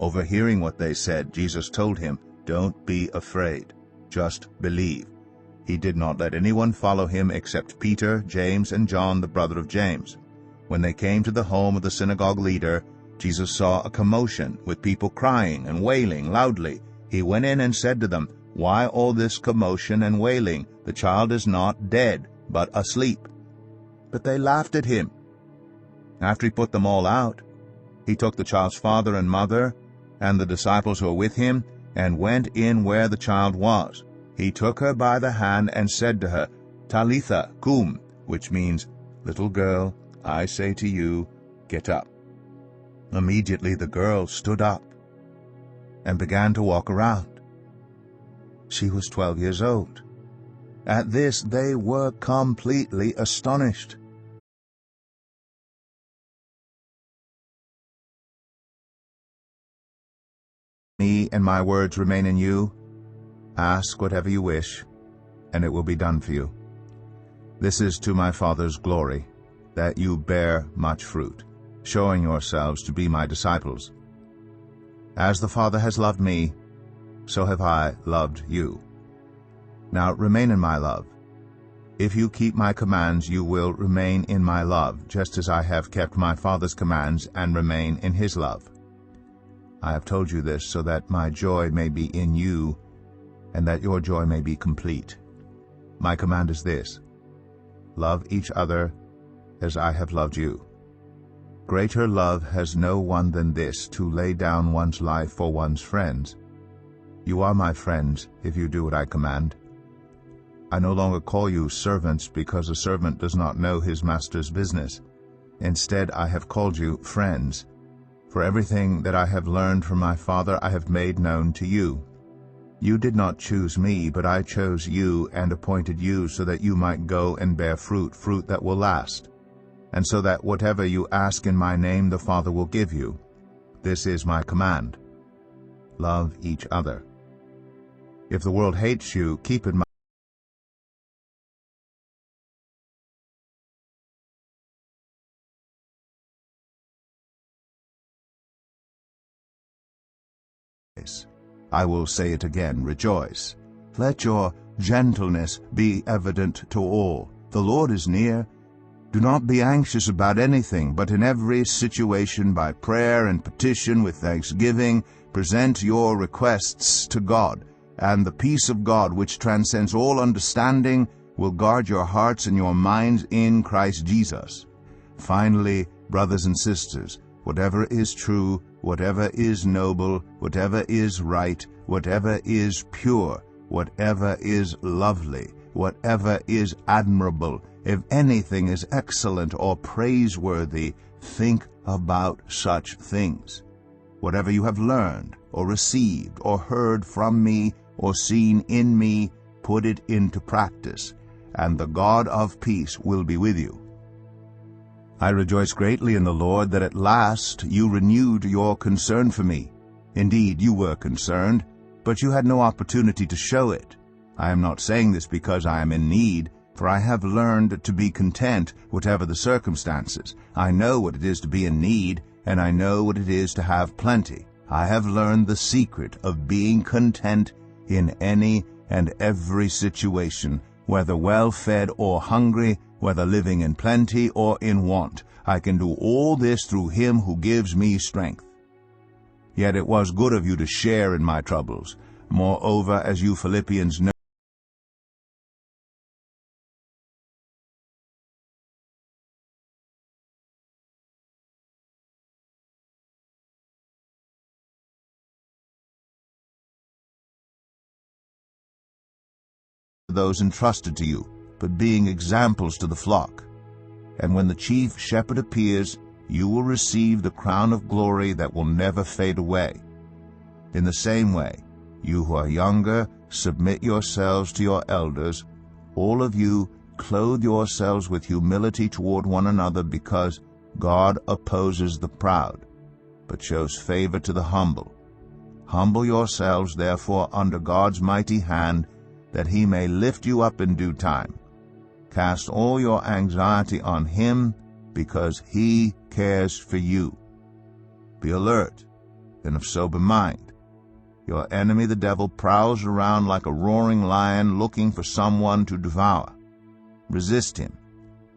Overhearing what they said, Jesus told him, "Don't be afraid. Just believe." He did not let anyone follow him except Peter, James, and John, the brother of James. When they came to the home of the synagogue leader, Jesus saw a commotion, with people crying and wailing loudly. He went in and said to them, "Why all this commotion and wailing? The child is not dead, but asleep." But they laughed at him. After he put them all out, he took the child's father and mother, and the disciples who were with him, and went in where the child was. He took her by the hand and said to her, "Talitha cum," which means, "Little girl, I say to you, get up." Immediately the girl stood up and began to walk around. She was 12 years old. At this they were completely astonished. Me and my words remain in you. Ask whatever you wish, and it will be done for you. This is to my Father's glory, that you bear much fruit, showing yourselves to be my disciples. As the Father has loved me, so have I loved you. Now remain in my love. If you keep my commands, you will remain in my love, just as I have kept my Father's commands and remain in his love. I have told you this so that my joy may be in you, and that your joy may be complete. My command is this: love each other as I have loved you. Greater love has no one than this, to lay down one's life for one's friends. You are my friends if you do what I command. I no longer call you servants, because a servant does not know his master's business. Instead, I have called you friends. For everything that I have learned from my Father I have made known to you. You did not choose me, but I chose you and appointed you so that you might go and bear fruit, fruit that will last, and so that whatever you ask in my name the Father will give you. This is my command: love each other. If the world hates you, keep in mind I will say it again, rejoice. Let your gentleness be evident to all. The Lord is near. Do not be anxious about anything, but in every situation by prayer and petition with thanksgiving, present your requests to God, and the peace of God, which transcends all understanding, will guard your hearts and your minds in Christ Jesus. Finally, brothers and sisters, whatever is true, whatever is noble, whatever is right, whatever is pure, whatever is lovely, whatever is admirable, if anything is excellent or praiseworthy, think about such things. Whatever you have learned, or received, or heard from me, or seen in me, put it into practice, and the God of peace will be with you. I rejoice greatly in the Lord that at last you renewed your concern for me. Indeed, you were concerned, but you had no opportunity to show it. I am not saying this because I am in need, for I have learned to be content whatever the circumstances. I know what it is to be in need, and I know what it is to have plenty. I have learned the secret of being content in any and every situation, whether well-fed or hungry, whether living in plenty or in want. I can do all this through him who gives me strength. Yet it was good of you to share in my troubles. Moreover, as you Philippians know, those entrusted to you, but being examples to the flock. And when the chief shepherd appears, you will receive the crown of glory that will never fade away. In the same way, you who are younger, submit yourselves to your elders. All of you, clothe yourselves with humility toward one another, because God opposes the proud, but shows favor to the humble. Humble yourselves, therefore, under God's mighty hand, that he may lift you up in due time. Cast all your anxiety on him, because he cares for you. Be alert, and of sober mind. Your enemy, the devil, prowls around like a roaring lion looking for someone to devour. Resist him,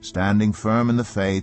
standing firm in the faith,